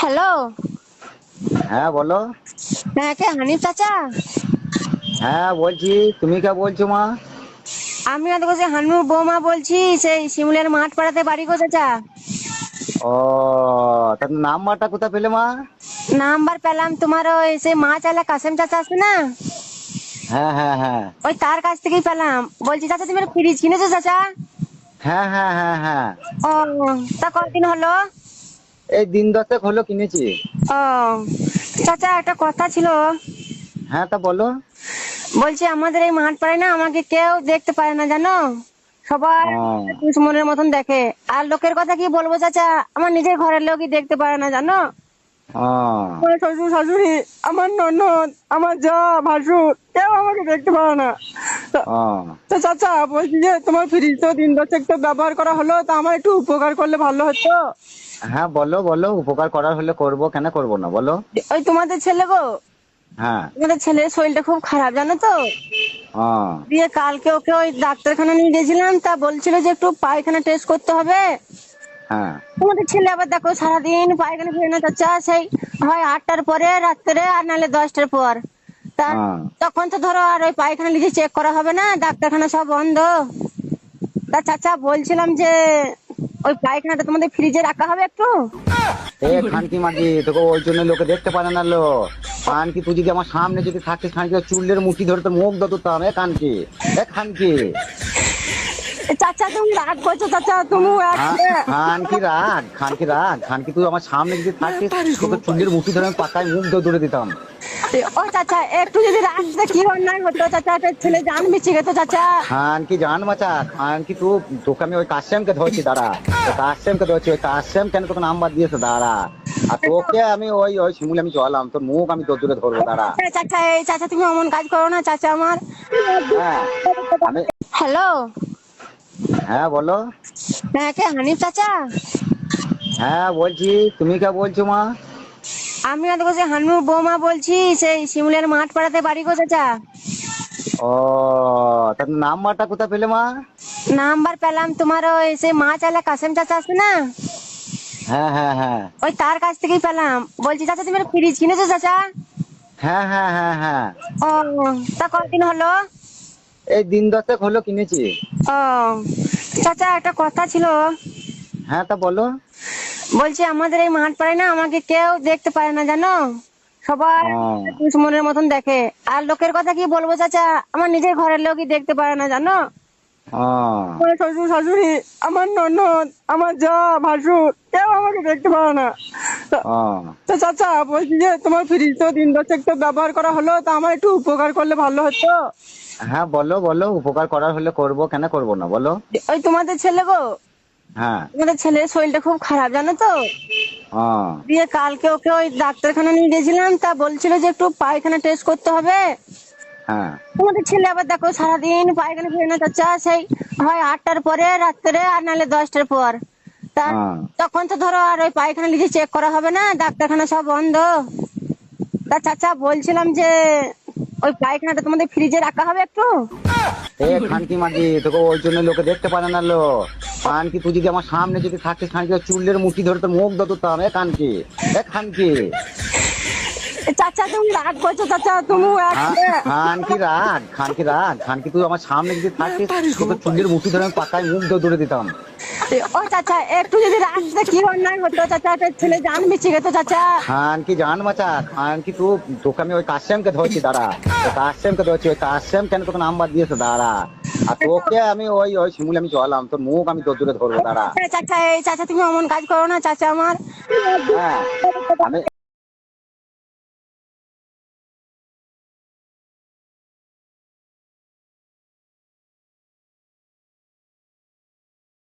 Hello. হ্যাঁ বলো। হ্যাঁ, কে হানিফ চাচা? হ্যাঁ বলছি, তুমি কে বলছো মা? আমি তো বলছি হানুর বৌমা বলছি, সেই শিমুলের মাঠ পাড়াতে বাড়ি গো চাচা। ও, তার নাম্বারটা কোথা পেলে মা? নাম্বার পেলাম তোমার, ওই সেই মাছ আলা কাসেম চাচা আছে না, হ্যাঁ হ্যাঁ হ্যাঁ ওই তার কাছ থেকেই পেলাম। বলছি চাচা, তুমি ফ্রিজ কিনেছো চাচা? হ্যাঁ হ্যাঁ হ্যাঁ হ্যাঁ। ও, তা কতদিন হলো? এই দিন 10 হলো কিনেছি। ও চাচা, একটা কথা ছিল। হ্যাঁ তা বলো। বলছি আমাদের এই মাঠ পাড়ায় না আমাকে কেউ দেখতে পারে না জানো, সবাই ও দুশ্মনের মতন দেখে। আর লোকের কথা কি বলবো চাচা, আমার নিজের ঘরের লোকই দেখতে পারে না জানো। ও আমার শ্বশুর শাশুড়ি, আমার ননদ, আমার যা ভাসুর, কেউ আমাকে দেখতে পারে না। তো- ও তো চাচা বলছি যে তোমার ফ্রিজ তো দিন দশেক তো ব্যবহার করা হলো, তা আমার একটু উপকার করলে ভালো হতো। হ্যাঁ বলো বলো, উপকার করার হলে করবো, কেন করবো না বলো। ওই তোমাদের ছেলে গো, হ্যাঁ। তোমাদের ছেলের শরীরটা খুব খারাপ জানো তো। ও দিয়ে কালকে ওকে ওই ডাক্তারখানা নিয়ে গেছিলাম, তা বলছিল যে একটু পায়খানা টেস্ট করতে হবে। হ্যাঁ তোমাদের ছেলে আবার দেখো সারাদিন পায়খানা ফিরে না চাচা, সেই হয় 8টার পরে রাত্রে, আর নাহলে 10টার পর। তা ও তখন তো ধরো আর ওই পায়খানা নিজে চেক করা হবে না, ডাক্তারখানা সব বন্ধ। তা চাচা বলছিলাম যে ওই পায়খানাটা তোমাদের ফ্রিজে রাখা হবে একটু। এ খানকি মাগি, তোকে ওই জন্য লোকে দেখতে পারে না লো। খানকি, তুই যদি আমার সামনে যদি থাকিস, খানকি তোর চুলের মুঠি ধরে তোর মুখ ধরতাম। এ খানকি, এ খানকি। চাচা তুমি রাগ করছো চাচা, তুমি খানকি রাগ, খানকি রাগ, খানকি তুই আমার সামনে যদি থাকিস, তোকে চুলের মুঠি ধরে আমি পাকায় মুখ ধরে দিতাম। ও চাচা, একটু যদি রাখতে কি অন্যায় হতো চাচা, একটা ছেলে জান মিশে গেতো চাচা। খানকি জান বাঁচা, খানকি তুই, তোকে আমি ওই কাশেমকে ধরছি দাঁড়া। ওই কাশেমকে ধরছি, ওই কাশেম কেন তোকে নাম্বার দিয়েছে দাঁড়া। আর তোকে আমি ওই ওই শিমুলে আমি চলাম, তোর মুখ আমি তোর দূরে ধরবো দাঁড়া। চাচা এই চাচা, তুমি অমন কাজ করো না চাচা আমার। হ্যাঁ আমি। হ্যালো। হ্যাঁ বলো। হ্যাঁ, কে হানিফ চাচা? হ্যাঁ বলছি, তুমি কে বলছো মা? আমি তো বলছি হানুর বৌমা বলছি, সেই শিমুলের মাঠ পাড়াতে বাড়ি গো চাচা। ও, তার নাম্বারটা কোথা পেলে মা? নাম্বার পেলাম তোমার, ওই সেই মাছ আলা কাসেম চাচা আছে না, হ্যাঁ হ্যাঁ হ্যাঁ ওই তার কাছ থেকেই পেলাম। বলছি চাচা, তুমি ফ্রিজ কিনেছো চাচা? হ্যাঁ হ্যাঁ হ্যাঁ হ্যাঁ। ও, তা কতদিন হলো? এই দিন 10 হলো কিনেছি। ও চাচা, একটা কথা ছিল। হ্যাঁ তা বলো। বলছি আমাদের এই মাঠ পাড়ায় না আমাকে কেউ দেখতে পারে না জানো, সবাই ও দুশ্মনের মতন দেখে। আর লোকের কথা কি বলবো চাচা, আমার নিজের ঘরের লোকই দেখতে পারে না জানো। ও আমার শ্বশুর শাশুড়ি, আমার ননদ, আমার যা ভাসুর, কেউ আমাকে দেখতে পারে না। তো- ও তো চাচা বলছি যে তোমার ফ্রিজ তো দিন দশেক তো ব্যবহার করা হলো, তা আমার একটু উপকার করলে ভালো হতো। হ্যাঁ বলো বলো, উপকার করার হলে করবো, কেন করবো না বলো। ওই তোমাদের ছেলে গো, হ্যাঁ। তোমাদের ছেলের শরীরটা খুব খারাপ জানো তো। ও দিয়ে কালকে ওকে ওই ডাক্তারখানা নিয়ে গেছিলাম, তা বলছিল যে একটু পায়খানা টেস্ট করতে হবে। হ্যাঁ তোমাদের ছেলে আবার দেখো সারাদিন পায়খানা ফিরে না চাচা, সেই হয় 8টার পরে রাত্রে, আর নাহলে 10টার পর। তা ও তখন তো ধরো আর ওই পায়খানা নিজে চেক করা হবে না, ডাক্তারখানা সব বন্ধ। তা চাচা বলছিলাম যে ওই পায়খানাটা তোমাদের ফ্রিজে রাখা হবে একটু। এ খানকি মাগি, তোকে ওই জন্য লোকে দেখতে পারে না লো। খানকি, তুই যদি আমার সামনে যদি থাকিস, খানকি তোর চুলের মুঠি ধরে তোর মুখ ধরতাম। এ খানকি, এ খানকি। চাচা তুমি রাগ করছো চাচা, তুমি খানকি রাগ, খানকি রাগ, খানকি তুই আমার সামনে যদি থাকিস, তোকে চুলের মুঠি ধরে আমি পাকায় মুখ ধরে দিতাম। ও চাচা, একটু যদি রাখতে কি অন্যায় হতো চাচা, একটা ছেলে জান মিশে গেতো চাচা। খানকি জান বাঁচা, খানকি তুই, তোকে আমি ওই কাশেমকে ধরছি দাঁড়া। ওই কাশেমকে ধরছি, ওই কাশেম কেন তোকে নাম্বার দিয়েছে দাঁড়া। আর তোকে আমি ওই ওই শিমুলে আমি চলাম, তোর মুখ আমি তোর দূরে ধরবো দাঁড়া। চাচা এই চাচা, তুমি অমন কাজ করো না চাচা আমার। হ্যাঁ আমি।